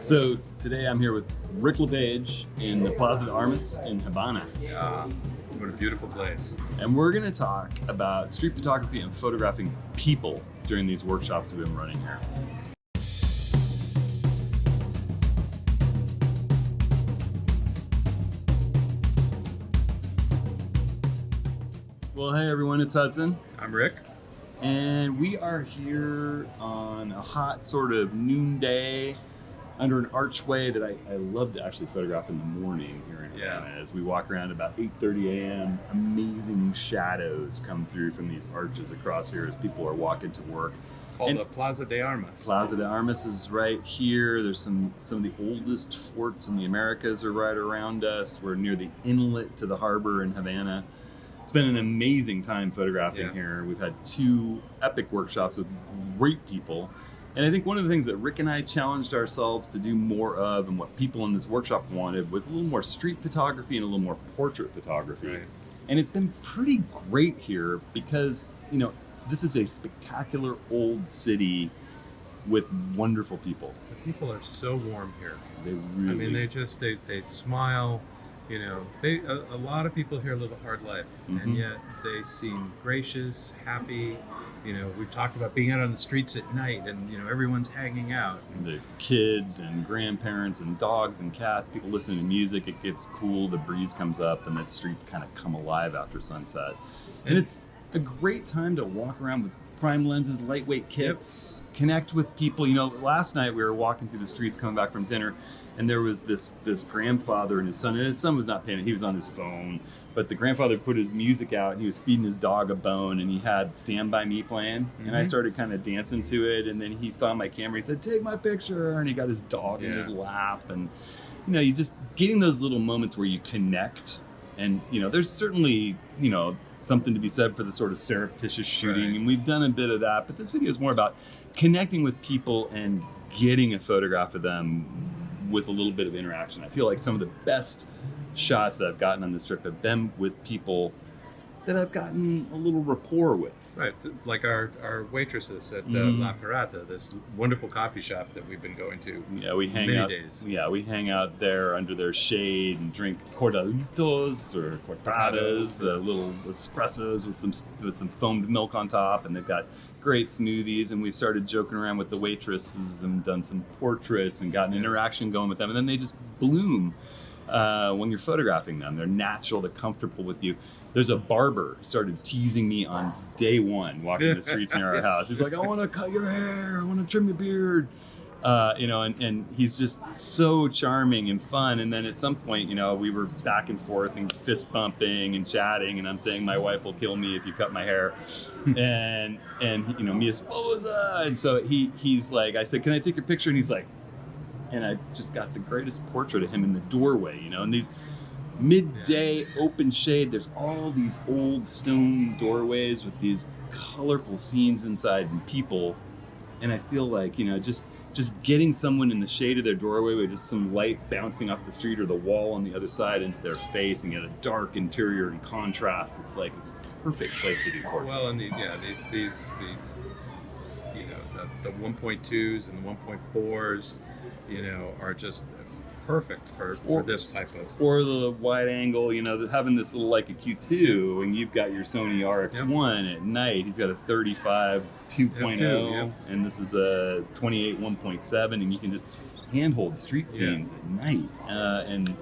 So today I'm here with Rick LePage in the Plaza de Armas in Havana. Yeah, what a beautiful place. And we're going to talk about street photography and photographing people during these workshops we've been running here. Well, hey everyone, it's Hudson. I'm Rick. And we are here on a hot sort of noonday under an archway that I love to actually photograph in the morning here in Havana. As we walk around about 8:30 a.m., amazing shadows come through from these arches across here as people are walking to work. Called the Plaza de Armas. Plaza de Armas is right here. There's some of the oldest forts in the Americas are right around us. We're near the inlet to the harbor in Havana. It's been an amazing time photographing here. We've had 2 epic workshops with great people. And I think one of the things that Rick and I challenged ourselves to do more of, and what people in this workshop wanted, was a little more street photography and a little more portrait photography. Right. And it's been pretty great here because, you know, this is a spectacular old city with wonderful people. The people are so warm here. They really, I mean, they smile. You know, a lot of people here live a hard life, and yet they seem gracious, happy. You know, we've talked about being out on the streets at night, and you know, everyone's hanging out. The kids and grandparents and dogs and cats, people listening to music. It gets cool, the breeze comes up, and the streets kind of come alive after sunset. And it's a great time to walk around with prime lenses, lightweight kits, connect with people. You know, last night we were walking through the streets coming back from dinner, and there was this grandfather and his son was not paying it, he was on his phone, but the grandfather put his music out and he was feeding his dog a bone, and he had Stand By Me playing, and I started kind of dancing to it, and then he saw my camera, he said, "Take my picture," and he got his dog in his lap. And you know, you just getting those little moments where you connect. And you know, there's certainly, you know, something to be said for the sort of surreptitious shooting, and we've done a bit of that, but this video is more about connecting with people and getting a photograph of them with a little bit of interaction. I feel like some of the best shots that I've gotten on this trip have been with people that I've gotten a little rapport with. Right, like our waitresses at La Pirata, this wonderful coffee shop that we've been going to. Yeah, we hang many out. days. Yeah, we hang out there under their shade and drink cordalitos or cortadas, the little espressos with some foamed milk on top, and they've got great smoothies. And we've started joking around with the waitresses and done some portraits and gotten interaction going with them, and then they just bloom when you're photographing them. They're natural, they're comfortable with you. There's a barber who started teasing me on day 1 walking the streets near our house. He's like, "I want to cut your hair, I want to trim your beard." You know, and he's just so charming and fun. And then at some point, you know, we were back and forth and fist bumping and chatting, and I'm saying, "My wife will kill me if you cut my hair." and you know, mi esposa. And so he's like, I said, "Can I take your picture?" And he's like, and I just got the greatest portrait of him in the doorway, you know, and these midday open shade, there's all these old stone doorways with these colorful scenes inside and people. And I feel like, you know, just getting someone in the shade of their doorway with just some light bouncing off the street or the wall on the other side into their face, and get a dark interior and contrast, it's like a perfect place to do portraits. Well, and these you know, the 1.2s and the 1.4s, you know, are just perfect for this type of. Or the wide angle, you know, having this little Leica Q2, and you've got your Sony RX1 at night. He's got a 35 2.0, and this is a 28 1.7, and you can just handhold street scenes at night. And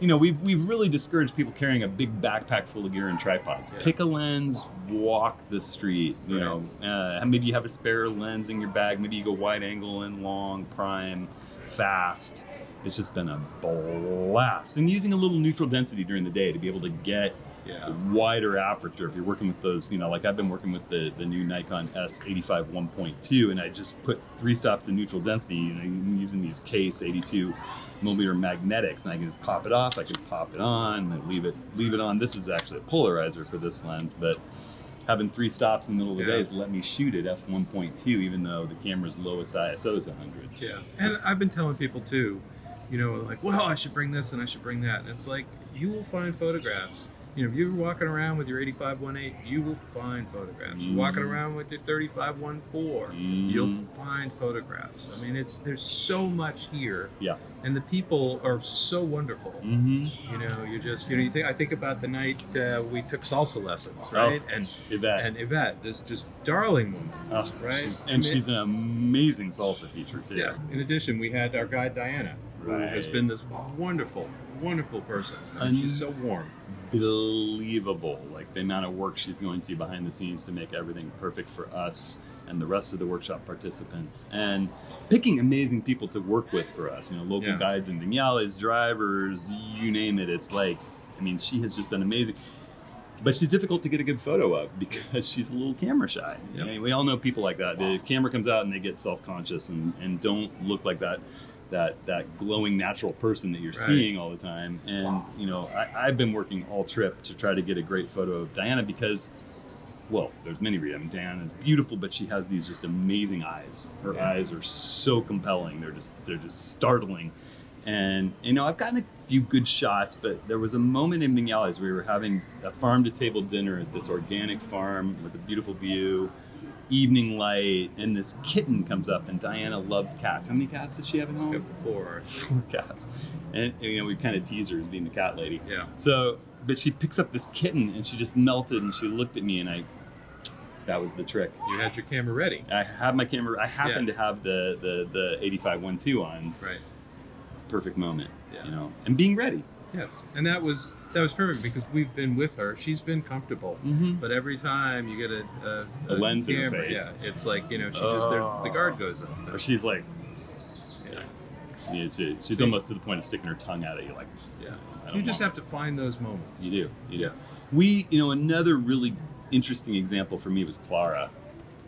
you know, we've really discouraged people carrying a big backpack full of gear and tripods. Pick a lens, walk the street. You know, maybe you have a spare lens in your bag. Maybe you go wide angle and long, prime, fast. It's just been a blast. And using a little neutral density during the day to be able to get a wider aperture. If you're working with those, you know, like I've been working with the new Nikon S85 1.2, and I just put 3 stops in neutral density, you know, using these Case 82 millimeter magnetics, and I can just pop it off, I can pop it on, and leave it on. This is actually a polarizer for this lens, but having 3 stops in the middle of the day has let me shoot at f1.2, even though the camera's lowest ISO is 100. Yeah, and I've been telling people too, you know, like, well, I should bring this and I should bring that. And it's like, you will find photographs if you're walking around with your 85-18, you will find photographs. You're walking around with your 35-14, you'll find photographs. I mean, there's so much here. Yeah. And the people are so wonderful. I think about the night we took salsa lessons, right? Oh, and Yvette, this just darling woman, right? She's an amazing salsa teacher too. Yes. In addition, we had our guide Diana, who has been this wonderful, wonderful person. She's so warm. Unbelievable, like the amount of work she's going to behind the scenes to make everything perfect for us and the rest of the workshop participants, and picking amazing people to work with for us, local guides and viñales, drivers, you name it. It's like, I mean, she has just been amazing. But she's difficult to get a good photo of because she's a little camera shy. Yep. We all know people like that. The camera comes out and they get self-conscious and don't look like that glowing natural person that you're seeing all the time. And I've been working all trip to try to get a great photo of Diana because, well, there's many reasons. Diana's beautiful, but she has these just amazing eyes. Her eyes are so compelling. They're just startling. And I've gotten a few good shots, but there was a moment in Viñales we were having a farm-to-table dinner at this organic farm with a beautiful view, evening light, and this kitten comes up, and Diana loves cats. How many cats does she have at home? 4 cats. And we kind of tease her as being the cat lady. Yeah. So, but she picks up this kitten, and she just melted, and she looked at me, and that was the trick. You had your camera ready. I had my camera. I happened to have the 85-12 on. Right. Perfect moment, and being ready. Yes, and that was perfect because we've been with her. She's been comfortable, but every time you get a lens camera, in her face, it's like she just the guard goes up, or she's like, she's almost to the point of sticking her tongue out at you, like, you just have to find those moments. You do. We, another really interesting example for me was Clara.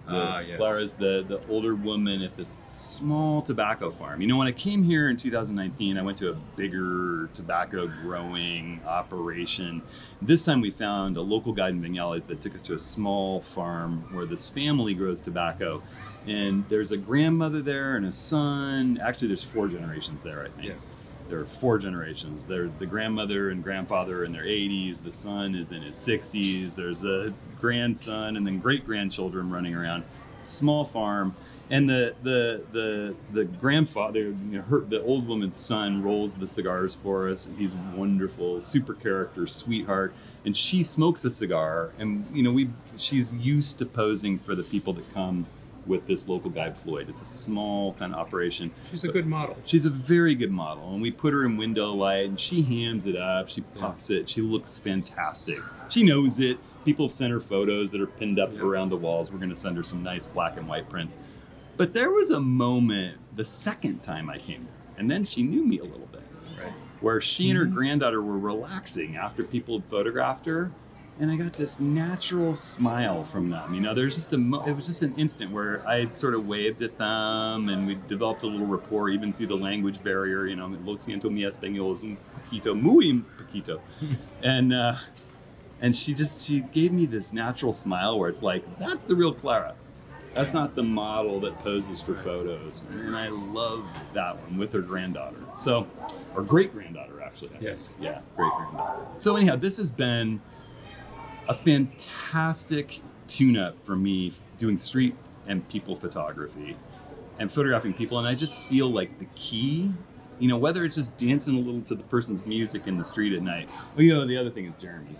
Yes. Clara's the older woman at this small tobacco farm. When I came here in 2019, I went to a bigger tobacco growing operation. This time we found a local guide in Viñales that took us to a small farm where this family grows tobacco. And there's a grandmother there and a son. Actually, there's 4 generations there, I think. Yes. There are 4 generations. There's the grandmother and grandfather in their 80s. The son is in his 60s. There's a grandson and then great-grandchildren running around. Small farm. And the grandfather, the old woman's son, rolls the cigars for us. He's wonderful, super character, sweetheart. And she smokes a cigar. And she's used to posing for the people that come with this local guide Floyd. It's a small kind of operation. She's a good model. She's a very good model, and we put her in window light, and she hams it up. She puffs it. She looks fantastic. She knows it. People have sent her photos that are pinned up around the walls. We're going to send her some nice black and white prints. But there was a moment the second time I came there, and then she knew me a little bit, where she and her granddaughter were relaxing after people had photographed her. And I got this natural smile from them. There's just it was just an instant where I sort of waved at them, and we developed a little rapport even through the language barrier. Lo siento mi español es un poquito, muy poquito. And she gave me this natural smile where it's like, that's the real Clara. That's not the model that poses for photos. And I love that one with her granddaughter. So, or great-granddaughter, actually. Yes. Yeah, great-granddaughter. So anyhow, this has been a fantastic tune-up for me doing street and people photography and photographing people. And I just feel like the key, whether it's just dancing a little to the person's music in the street at night. Well, the other thing is Jeremy.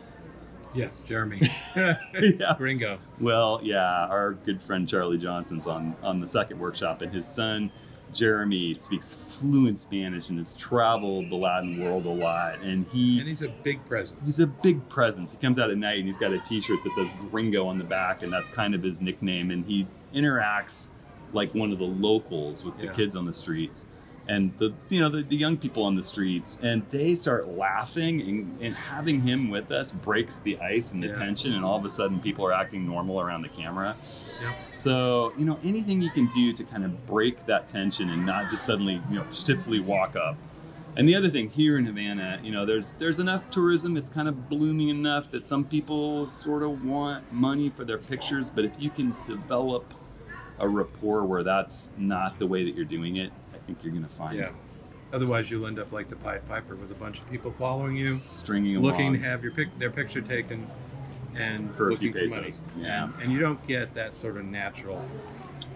Yes, Jeremy. Yeah. Gringo. Well, yeah, our good friend Charlie Johnson's on the second workshop, and his son Jeremy speaks fluent Spanish and has traveled the Latin world a lot, and he's a big presence. He's a big presence. He comes out at night and he's got a T-shirt that says Gringo on the back, and that's kind of his nickname. And he interacts like one of the locals with the kids on the streets, and the young people on the streets, and they start laughing, and having him with us breaks the ice and the tension, and all of a sudden people are acting normal around the camera. Yep. So, anything you can do to kind of break that tension and not just suddenly, stiffly walk up. And the other thing here in Havana, there's enough tourism. It's kind of blooming enough that some people sort of want money for their pictures, but if you can develop a rapport where that's not the way that you're doing it, I think you're going to find Otherwise, you'll end up like the Pied Piper with a bunch of people following you, stringing looking along to have their picture taken, and for a looking few for money. pesos. Yeah. And you don't get that sort of natural.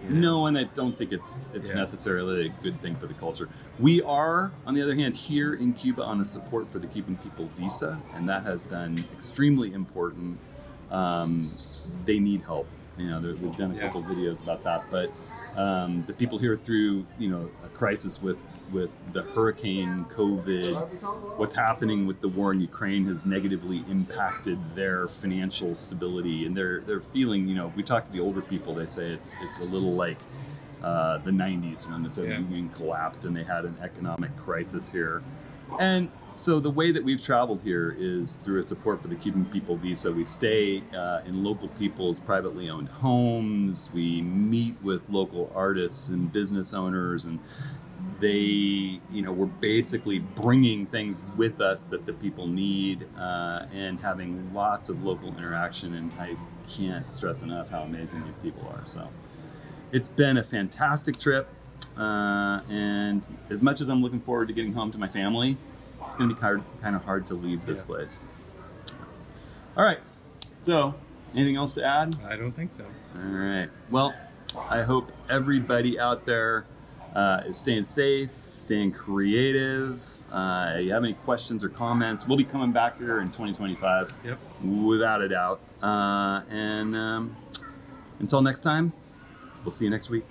No, and I don't think it's necessarily a good thing for the culture. We are, on the other hand, here in Cuba on a support for the Cuban people visa, and that has been extremely important. They need help. We've done a couple videos about that, but the people here through a crisis with the hurricane, COVID, what's happening with the war in Ukraine has negatively impacted their financial stability, and they're feeling. We talk to the older people. They say it's a little like the '90s when the Soviet Union collapsed and they had an economic crisis here. And so the way that we've traveled here is through a support for the Cuban people visa. We stay in local people's privately owned homes. We meet with local artists and business owners, and we're basically bringing things with us that the people need, and having lots of local interaction. And I can't stress enough how amazing these people are. So it's been a fantastic trip. And as much as I'm looking forward to getting home to my family, it's going to be kind of hard to leave this place. All right. So, anything else to add? I don't think so. All right. Well, I hope everybody out there is staying safe, staying creative. You have any questions or comments? We'll be coming back here in 2025. Yep. Without a doubt. And until next time, we'll see you next week.